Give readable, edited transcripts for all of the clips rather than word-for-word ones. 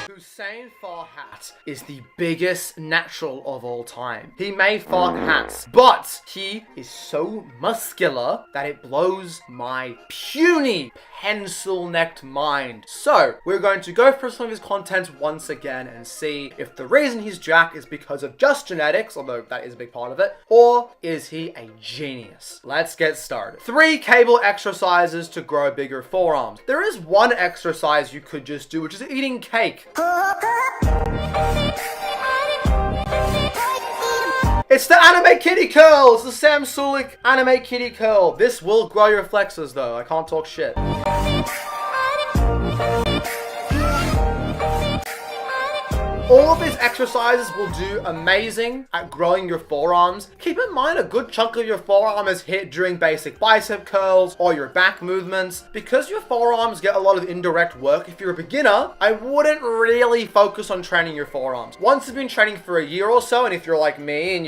Hussein Farhats is the biggest natural of all time. He may fart hats, but he is so muscular that it blows my puny pencil-necked mind. So, we're going to go through some of his content once again and see if the reason he's jacked is because of just genetics, although that is a big part of it, or is he a genius? Let's get started. 3 cable exercises to grow bigger forearms. There is one exercise you could just do, which is eating cake. It's the anime kitty curl! It's the Sam Sulik anime kitty curl. This will grow your flexors though, I can't talk shit. All of these exercises will do amazing at growing your forearms. Keep in mind a good chunk of your forearm is hit during basic bicep curls or your back movements. Because your forearms get a lot of indirect work, if you're a beginner, I wouldn't really focus on training your forearms. Once you've been training for a year or so, and if you're like me and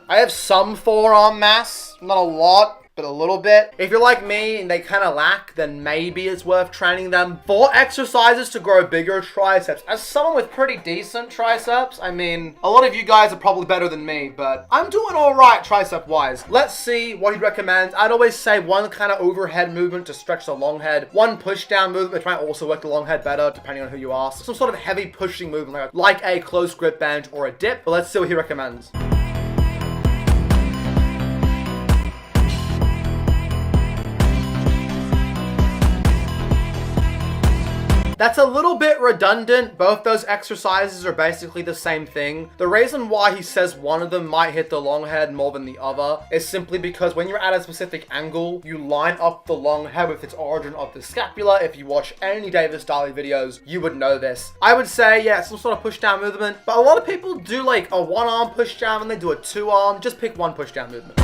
I have some forearm mass, not a lot, but a little bit. If you're like me and they kind of lack, then maybe it's worth training them. 4 exercises to grow bigger triceps. As someone with pretty decent triceps, I mean, a lot of you guys are probably better than me, but I'm doing all right tricep wise. Let's see what he recommends. I'd always say 1 kind of overhead movement to stretch the long head, 1 push down movement which might also work the long head better depending on who you ask. Some sort of heavy pushing movement like a close grip bench or a dip, but let's see what he recommends. That's a little bit redundant. Both those exercises are basically the same thing. The reason why he says one of them might hit the long head more than the other is simply because when you're at a specific angle, you line up the long head with its origin of the scapula. If you watch any Davis Daly videos, you would know this. I would say, yeah, some sort of push down movement, but a lot of people do like a 1 arm push down and they do a 2 arm. Just pick 1 push down movement.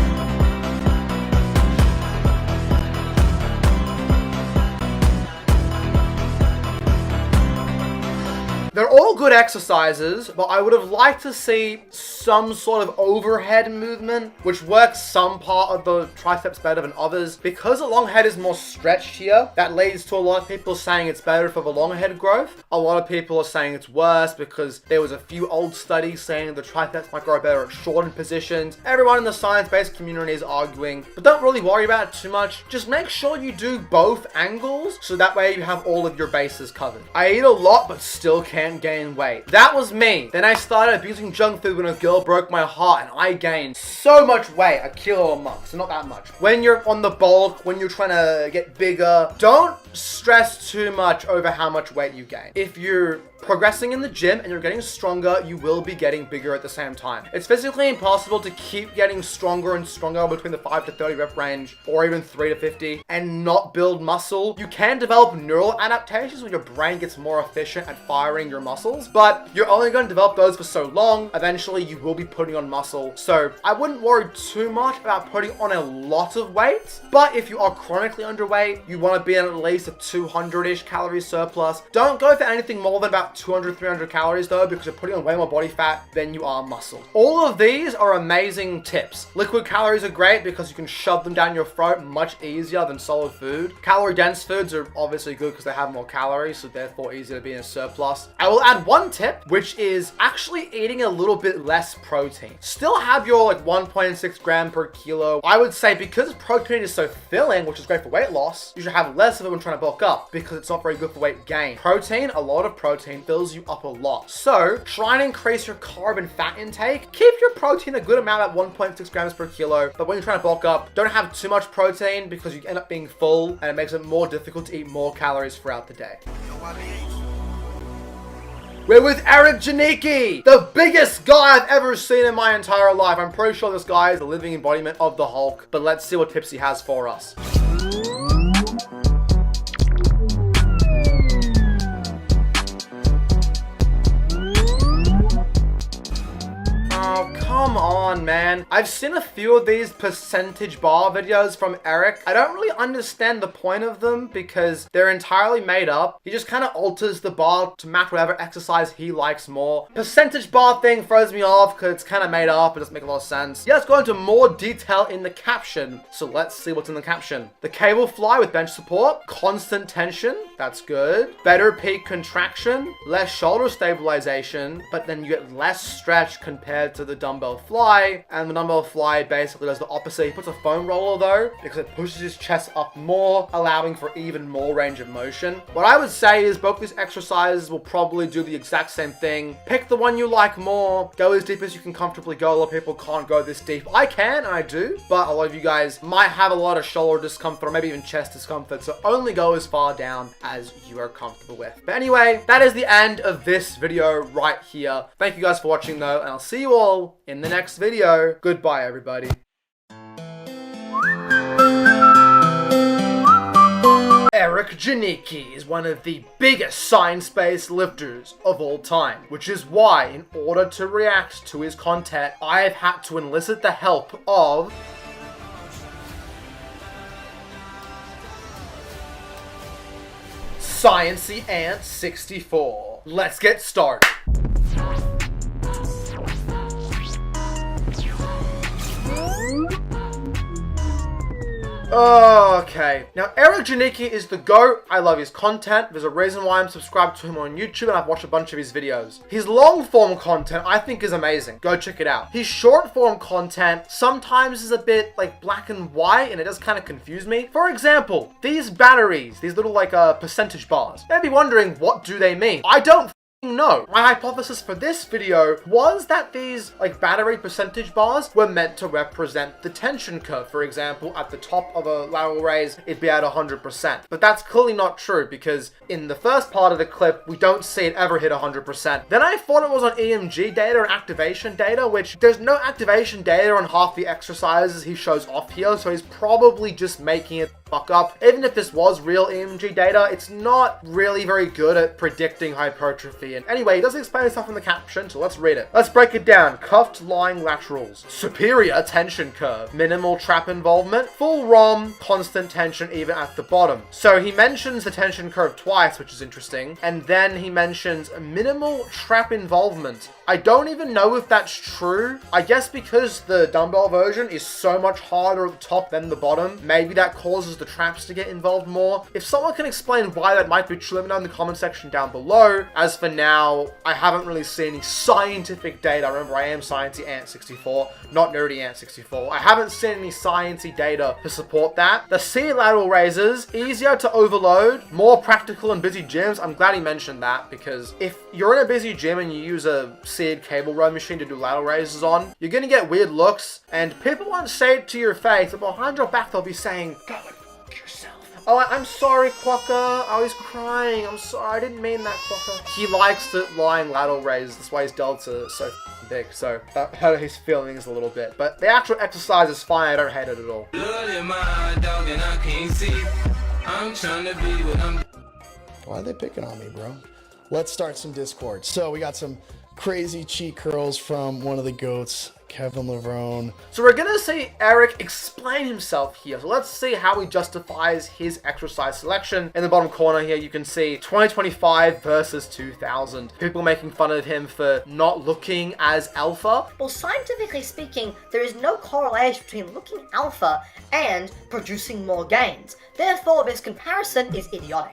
They're all good exercises, but I would have liked to see some sort of overhead movement, which works some part of the triceps better than others. Because the long head is more stretched here, that leads to a lot of people saying it's better for the long head growth. A lot of people are saying it's worse because there was a few old studies saying the triceps might grow better at shortened positions. Everyone in the science-based community is arguing, but don't really worry about it too much. Just make sure you do both angles, so that way you have all of your bases covered. I eat a lot, but still can't gain weight. That was me. Then I started abusing junk food when a girl broke my heart and I gained so much weight, 1 kilo a month, so not that much. When you're on the bulk, when you're trying to get bigger, don't stress too much over how much weight you gain. If you're progressing in the gym and you're getting stronger, you will be getting bigger at the same time. It's physically impossible to keep getting stronger and stronger between the 5 to 30 rep range or even 3 to 50 and not build muscle. You can develop neural adaptations where your brain gets more efficient at firing your muscles, but you're only going to develop those for so long. Eventually you will be putting on muscle. So I wouldn't worry too much about putting on a lot of weight, but if you are chronically underweight, you want to be at least a 200-ish calorie surplus. Don't go for anything more than about 200, 300 calories though, because you're putting on way more body fat than you are muscle. All of these are amazing tips. Liquid calories are great because you can shove them down your throat much easier than solid food. Calorie dense foods are obviously good because they have more calories, so therefore easier to be in a surplus. I will add 1 tip, which is actually eating a little bit less protein. Still have your like 1.6 gram per kilo. I would say because protein is so filling, which is great for weight loss, you should have less of it when trying to bulk up because it's not very good for weight gain. Protein, a lot of protein fills you up a lot. So try and increase your carb and fat intake. Keep your protein a good amount at 1.6 grams per kilo, but when you're trying to bulk up, don't have too much protein because you end up being full and it makes it more difficult to eat more calories throughout the day. We're with Eric Janiki, the biggest guy I've ever seen in my entire life. I'm pretty sure this guy is the living embodiment of the Hulk, but let's see what tips he has for us. Oh, come Come on, man. I've seen a few of these percentage bar videos from Eric. I don't really understand the point of them because they're entirely made up. He just kind of alters the bar to match whatever exercise he likes more. Percentage bar thing throws me off because it's kind of made up. It doesn't make a lot of sense. Yeah, let's go into more detail in the caption. So let's see what's in the caption. The cable fly with bench support, constant tension. That's good. Better peak contraction, less shoulder stabilization, but then you get less stretch compared to the dumbbell fly. And the dumbbell fly basically does the opposite. He puts a foam roller though, because it pushes his chest up more, allowing for even more range of motion. What I would say is both these exercises will probably do the exact same thing. Pick the one you like more. Go as deep as you can comfortably go. A lot of people can't go this deep. I can, and I do, but a lot of you guys might have a lot of shoulder discomfort or maybe even chest discomfort, so only go as far down as you are comfortable with. But anyway, that is the end of this video right here. Thank you guys for watching though, and I'll see you all in the next video. Goodbye, everybody. Eric Janiki is one of the biggest science-based lifters of all time, which is why, in order to react to his content, I have had to enlist the help of Sciencey Ant 64. Let's get started. Okay, now Eric Janiki is the GOAT. I love his content. There's a reason why I'm subscribed to him on YouTube and I've watched a bunch of his videos. His long form content I think is amazing. Go check it out. His short form content sometimes is a bit like black and white and it does kind of confuse me. For example, these batteries, these little like percentage bars. You may be wondering, what do they mean? I don't no. My hypothesis for this video was that these like battery percentage bars were meant to represent the tension curve. For example, at the top of a lateral raise, it'd be at 100%. But that's clearly not true because in the first part of the clip, we don't see it ever hit 100%. Then I thought it was on EMG data or activation data, which there's no activation data on half the exercises he shows off here. So he's probably just making it fuck up. Even if this was real EMG data, it's not really very good at predicting hypertrophy. And anyway, he doesn't explain stuff in the caption, so let's read it. Let's break it down. Cuffed lying laterals. Superior tension curve. Minimal trap involvement. Full ROM. Constant tension even at the bottom. So he mentions the tension curve twice, which is interesting. And then he mentions minimal trap involvement. I don't even know if that's true. I guess because the dumbbell version is so much harder at the top than the bottom, maybe that causes the traps to get involved more. If someone can explain why that might be true, let me know in the comment section down below. As for now, I haven't really seen any scientific data. Remember, I am Sciencey Ant 64, not Nerdy Ant 64. I haven't seen any sciencey data to support that. The C lateral raises, easier to overload, more practical in busy gyms. I'm glad he mentioned that because if you're in a busy gym and you use a seared cable row machine to do lateral raises on, you're gonna get weird looks and people won't say it to your face, but behind your back they'll be saying, go and fuck yourself. Oh, I'm sorry, Quokka. I was crying. I'm sorry. I didn't mean that, Quokka. He likes the lying lateral raises. That's why his delta is so big. So that hurt his feelings a little bit. But the actual exercise is fine. I don't hate it at all. Why are they picking on me, bro? Let's start some Discord. So we got some crazy cheat curls from one of the GOATs, Kevin Levrone. So we're gonna see Eric explain himself here. So let's see how he justifies his exercise selection. In the bottom corner here, you can see 2025 versus 2000. People making fun of him for not looking as alpha. Well, scientifically speaking, there is no correlation between looking alpha and producing more gains. Therefore, this comparison is idiotic.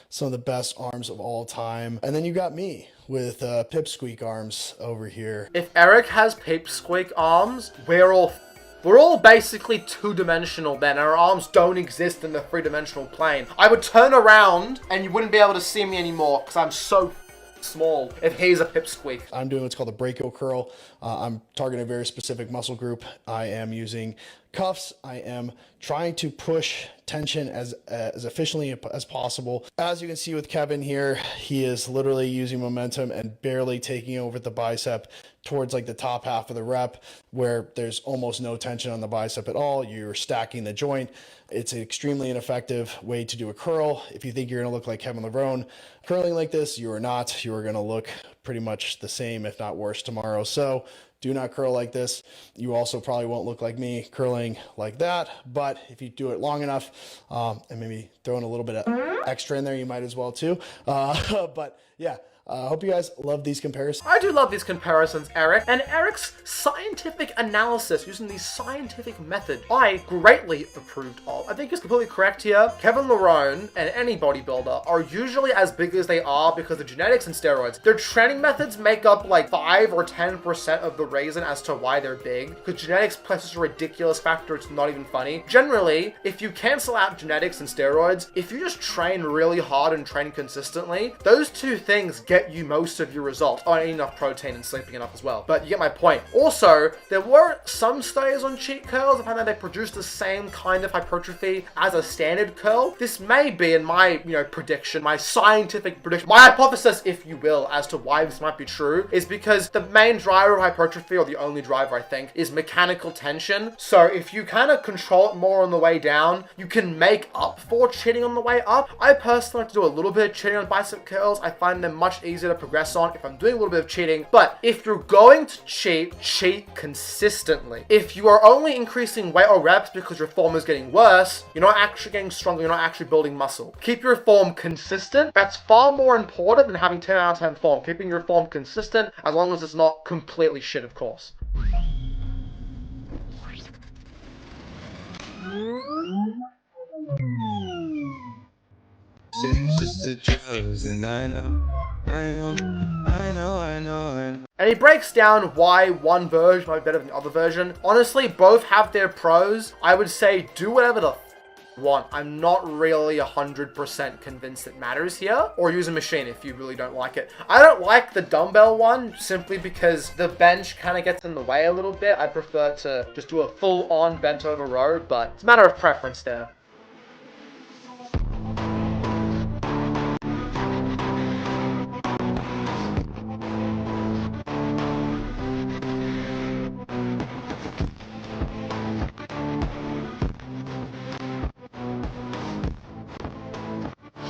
Some of the best arms of all time. And then you got me with pipsqueak arms over here. If Eric has pipsqueak arms, we're all basically two-dimensional then. Our arms don't exist in the three-dimensional plane. I would turn around and you wouldn't be able to see me anymore because I'm so small if he's a pipsqueak. I'm doing what's called a brachial curl. I'm targeting a very specific muscle group. I am using cuffs. I am trying to push tension as efficiently as possible. As you can see with Kevin here, he is literally using momentum and barely taking over the bicep towards like the top half of the rep where there's almost no tension on the bicep at all. You're stacking the joint. It's an extremely ineffective way to do a curl. If you think you're gonna look like Kevin Levrone curling like this, you are not. You are gonna look pretty much the same, if not worse tomorrow. So do not curl like this. You also probably won't look like me curling like that, but if you do it long enough, and maybe throw in a little bit of extra in there, you might as well too. But yeah, I hope you guys love these comparisons. I do love these comparisons, Eric, and Eric's scientific analysis using the scientific method I greatly approved of. I think he's completely correct here. Kevin Larone and any bodybuilder are usually as big as they are because of genetics and steroids. Their training methods make up like 5 or 10% of the reason as to why they're big, because genetics plays such a ridiculous factor, it's not even funny. Generally, if you cancel out genetics and steroids, if you just train really hard and train consistently, those two things get you most of your results. Oh, I eat enough protein and sleeping enough as well. But you get my point. Also, there were some studies on cheat curls that found that they produce the same kind of hypertrophy as a standard curl. This may be, in my prediction, my scientific prediction, my hypothesis, if you will, as to why this might be true, is because the main driver of hypertrophy, or the only driver I think, is mechanical tension. So if you kind of control it more on the way down, you can make up for cheating on the way up. I personally like to do a little bit of cheating on bicep curls. I find them much easier to progress on if I'm doing a little bit of cheating. But if you're going to cheat consistently. If you are only increasing weight or reps because your form is getting worse, you're not actually getting stronger, you're not actually building muscle. Keep your form consistent. That's far more important than having 10 out of 10 form. Keeping your form consistent, as long as it's not completely shit, of course. And he breaks down why one version might be better than the other version. Honestly, both have their pros. I would say do whatever the want. I'm not really 100% convinced it matters here. Or use a machine if you really don't like it. I don't like the dumbbell one simply because the bench kind of gets in the way a little bit. I prefer to just do a full-on bent over row, but it's a matter of preference there.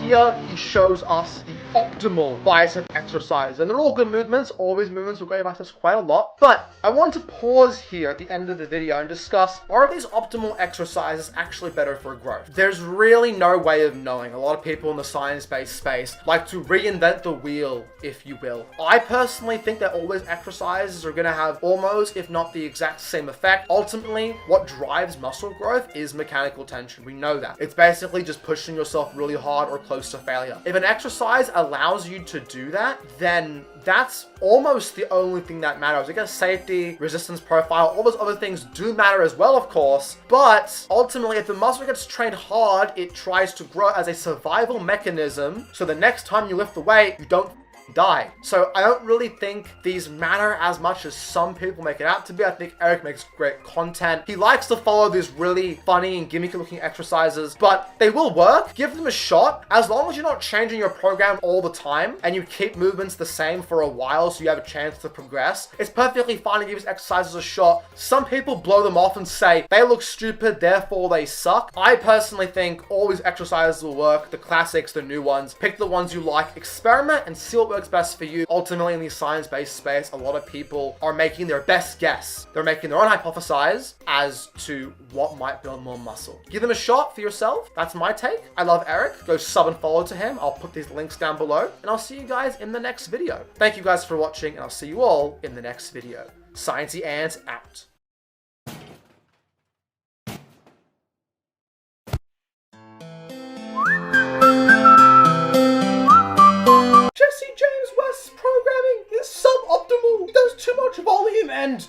Here he shows us the optimal bicep exercise, and they're all good movements. All these movements will grow your biceps quite a lot, but I want to pause here at the end of the video and discuss, are these optimal exercises actually better for growth? There's really no way of knowing. A lot of people in the science-based space like to reinvent the wheel, if you will. I personally think that all these exercises are going to have almost, if not the exact same effect. Ultimately, what drives muscle growth is mechanical tension. We know that. It's basically just pushing yourself really hard or close to failure. If an exercise allows you to do that, then that's almost the only thing that matters. I guess safety, resistance profile, all those other things do matter as well, of course, but ultimately if the muscle gets trained hard, it tries to grow as a survival mechanism, so the next time you lift the weight, you don't die. So I don't really think these matter as much as some people make it out to be. I think Eric makes great content. He likes to follow these really funny and gimmicky looking exercises, but they will work. Give them a shot. As long as you're not changing your program all the time and you keep movements the same for a while so you have a chance to progress, it's perfectly fine to give these exercises a shot. Some people blow them off and say they look stupid, therefore they suck. I personally think all these exercises will work. The classics, the new ones. Pick the ones you like, experiment, and see what works best for you. Ultimately, in the science-based space, a lot of people are making their best guess. They're making their own hypothesis as to what might build more muscle. Give them a shot for yourself. That's my take. I love Eric. Go sub and follow to him. I'll put these links down below, and I'll see you guys in the next video. Thank you guys for watching, and I'll see you all in the next video. Sciencey Ants out. Jesse James West's programming is suboptimal. He does too much volume and...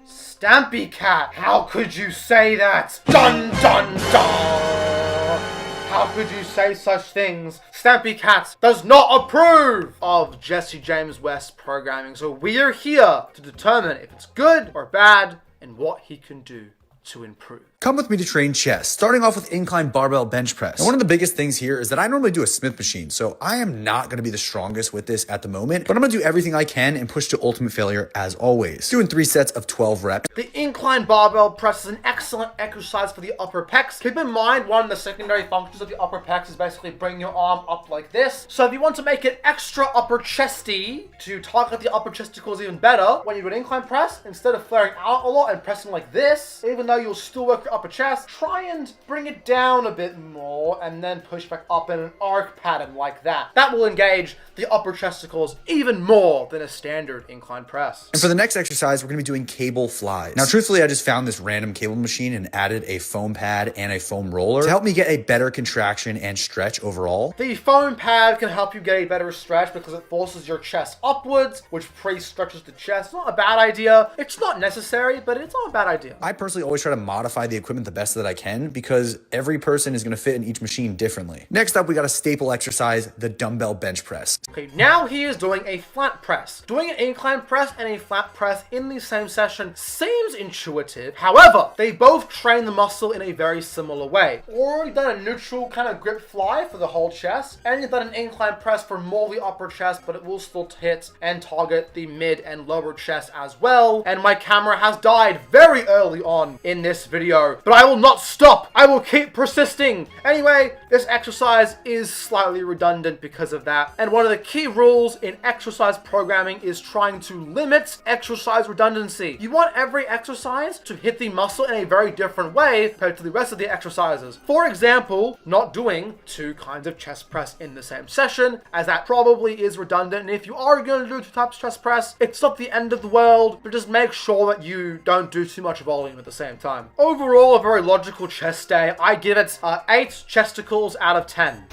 Stampy Cat, how could you say that? Dun dun dun! How could you say such things? Stampy Cat does not approve of Jesse James West's programming, so we are here to determine if it's good or bad and what he can do to improve. come with me to train chest, starting off with incline barbell bench press. And one of the biggest things here is that I normally do a Smith machine, so I am not going to be the strongest with this at the moment, but I'm going to do everything I can and push to ultimate failure as always. Doing 3 sets of 12 reps. The incline barbell press is an excellent exercise for the upper pecs. Keep in mind, one of the secondary functions of the upper pecs is basically bring your arm up like this. So if you want to make it extra upper chesty, to target the upper chesticles even better, when you do an incline press, instead of flaring out a lot and pressing like this, even though you'll still work your upper chest, try and bring it down a bit more and then push back up in an arc pattern like that. That will engage the upper chesticles even more than a standard incline press. And for the next exercise, we're going to be doing cable flies. Now, truthfully, I just found this random cable machine and added a foam pad and a foam roller to help me get a better contraction and stretch overall. The foam pad can help you get a better stretch because it forces your chest upwards, which pre-stretches the chest. It's not a bad idea. It's not necessary, but it's not a bad idea. I personally always try to modify the equipment the best that I can because every person is going to fit in each machine differently. Next up, we got a staple exercise, the dumbbell bench press. Okay, now he is doing a flat press. Doing an incline press and a flat press in the same session seems intuitive. However, they both train the muscle in a very similar way. Or you've done a neutral kind of grip fly for the whole chest, and you've done an incline press for more of the upper chest, but it will still hit and target the mid and lower chest as well. And my camera has died very early on in this video, but I will not stop. I will keep persisting. Anyway, this exercise is slightly redundant because of that. And one of the key rules in exercise programming is trying to limit exercise redundancy. You want every exercise to hit the muscle in a very different way compared to the rest of the exercises. For example, not doing 2 kinds of chest press in the same session, as that probably is redundant. And if you are going to do 2 types of chest press, it's not the end of the world, but just make sure that you don't do too much volume at the same time. Overall, a very logical chest day. I give it 8 chesticles out of 10.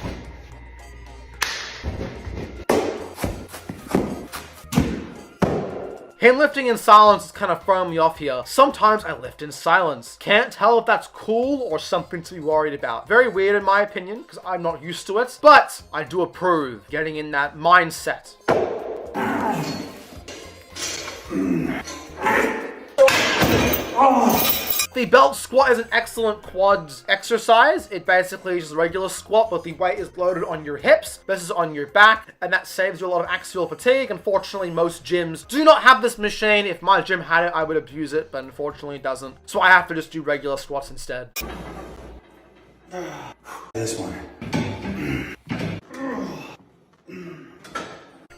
Him lifting in silence is kind of throwing me off here. Sometimes I lift in silence. Can't tell if that's cool or something to be worried about. Very weird in my opinion, because I'm not used to it, but I do approve getting in that mindset. The belt squat is an excellent quads exercise. It basically is just a regular squat, but the weight is loaded on your hips versus on your back, and that saves you a lot of axial fatigue. Unfortunately, most gyms do not have this machine. If my gym had it, I would abuse it, but unfortunately it doesn't. So I have to just do regular squats instead. This one.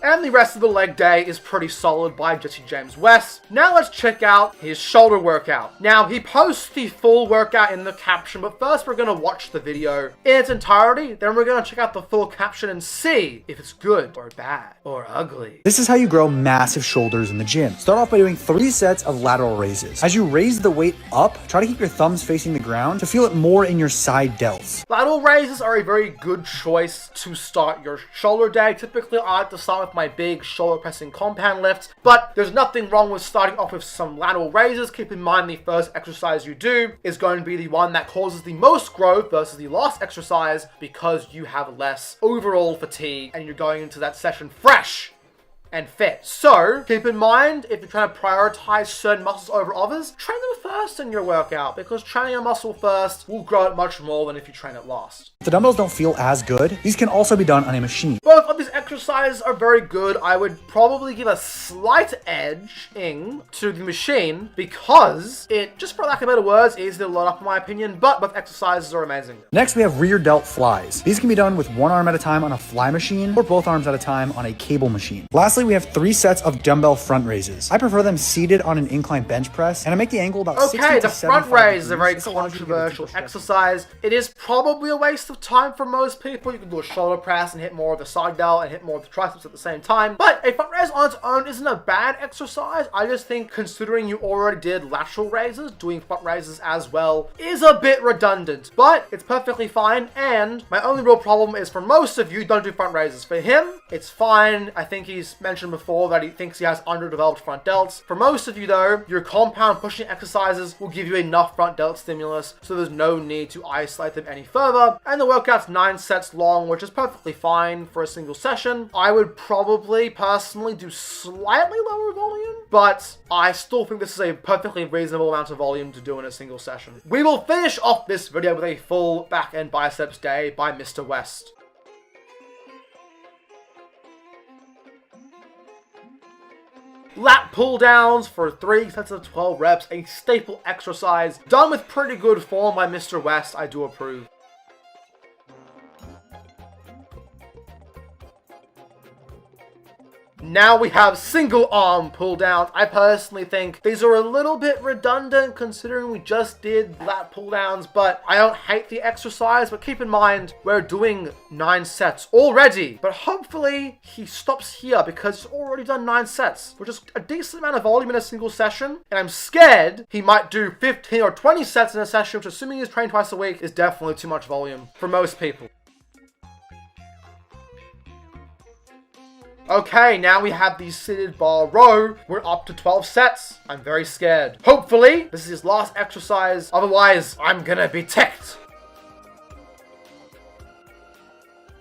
And the rest of the leg day is pretty solid by Jesse James West. Now let's check out his shoulder workout. Now he posts the full workout in the caption, but first we're going to watch the video in its entirety. Then we're going to check out the full caption and see if it's good or bad or ugly. This is how you grow massive shoulders in the gym. Start off by doing 3 sets of lateral raises. As you raise the weight up, try to keep your thumbs facing the ground to feel it more in your side delts. Lateral raises are a very good choice to start your shoulder day. Typically, I like to start with my big shoulder pressing compound lifts, but there's nothing wrong with starting off with some lateral raises. Keep in mind the first exercise you do is going to be the one that causes the most growth versus the last exercise because you have less overall fatigue and you're going into that session fresh and fit. So keep in mind, if you're trying to prioritize certain muscles over others, train them first in your workout, because training a muscle first will grow it much more than if you train it last. If the dumbbells don't feel as good, these can also be done on a machine. Both of these exercises are very good. I would probably give a slight edge to the machine because it, just for lack of better words, is a lot up in my opinion, but both exercises are amazing. Next, we have rear delt flies. These can be done with 1 arm at a time on a fly machine or both arms at a time on a cable machine. Lastly, we have 3 sets of dumbbell front raises. I prefer them seated on an incline bench press, and I make the angle about 60 Okay, to the front 75 raise is a degrees. very controversial exercise. It is probably a waste of time for most people. You can do a shoulder press and hit more of the side delt and hit more of the triceps at the same time. But a front raise on its own isn't a bad exercise. I just think considering you already did lateral raises, doing front raises as well is a bit redundant. But it's perfectly fine, and my only real problem is for most of you, don't do front raises. For him, it's fine. I think he's mentioned before that he thinks he has underdeveloped front delts. For most of you though, your compound pushing exercises will give you enough front delt stimulus, so there's no need to isolate them any further. And the workout's 9 sets long, which is perfectly fine for a single session. I would probably personally do slightly lower volume, but I still think this is a perfectly reasonable amount of volume to do in a single session. We will finish off this video with a full back and biceps day by Mr. West. Lat pull downs for 3 sets of 12 reps, a staple exercise, done with pretty good form by Mr. West. I do approve. Now we have single arm pull downs. I personally think these are a little bit redundant considering we just did lat pull downs, but I don't hate the exercise. But keep in mind, we're doing 9 sets already, but hopefully he stops here because he's already done 9 sets, which is a decent amount of volume in a single session. And I'm scared he might do 15 or 20 sets in a session, which, assuming he's trained twice a week, is definitely too much volume for most people. Okay, now we have the seated bar row. We're up to 12 sets. I'm very scared. Hopefully, this is his last exercise. Otherwise, I'm gonna be ticked.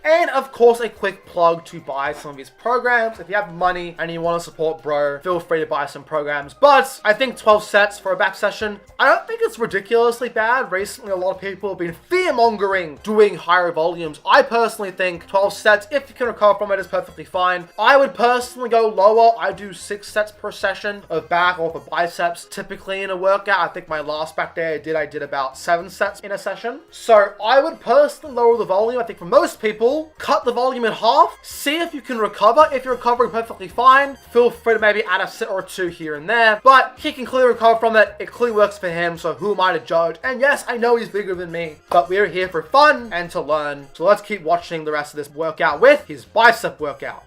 And of course, a quick plug to buy some of his programs. If you have money and you want to support bro, feel free to buy some programs. But I think 12 sets for a back session, I don't think it's ridiculously bad. Recently, a lot of people have been fear-mongering doing higher volumes. I personally think 12 sets, if you can recover from it, is perfectly fine. I would personally go lower. I do 6 sets per session of back or for biceps. Typically in a workout, I think my last back day I did about 7 sets in a session. So I would personally lower the volume. I think for most people, cut the volume in half, see if you can recover. If you're recovering perfectly fine, feel free to maybe add a set or 2 here and there, but he can clearly recover from it. It clearly works for him, so who am I to judge? And yes, I know he's bigger than me, but we're here for fun and to learn. So let's keep watching the rest of this workout with his bicep workout.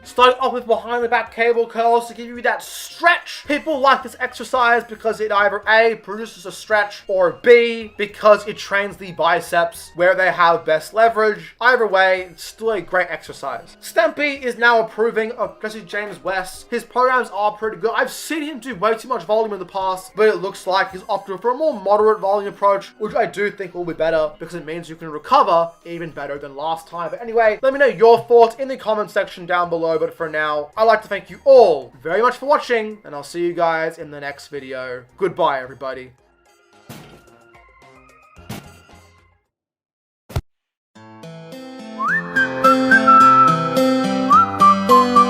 Starting off with behind the back cable curls to give you that stretch. People like this exercise because it either A, produces a stretch, or B, because it trains the biceps where they have best leverage. Either way, it's still a great exercise. Stampy is now approving of Jesse James West. His programs are pretty good. I've seen him do way too much volume in the past, but it looks like he's opting for a more moderate volume approach, which I do think will be better because it means you can recover even better than last time. But anyway, let me know your thoughts in the comment section down below. But for now, I'd like to thank you all very much for watching, and I'll see you guys in the next video. Goodbye, everybody.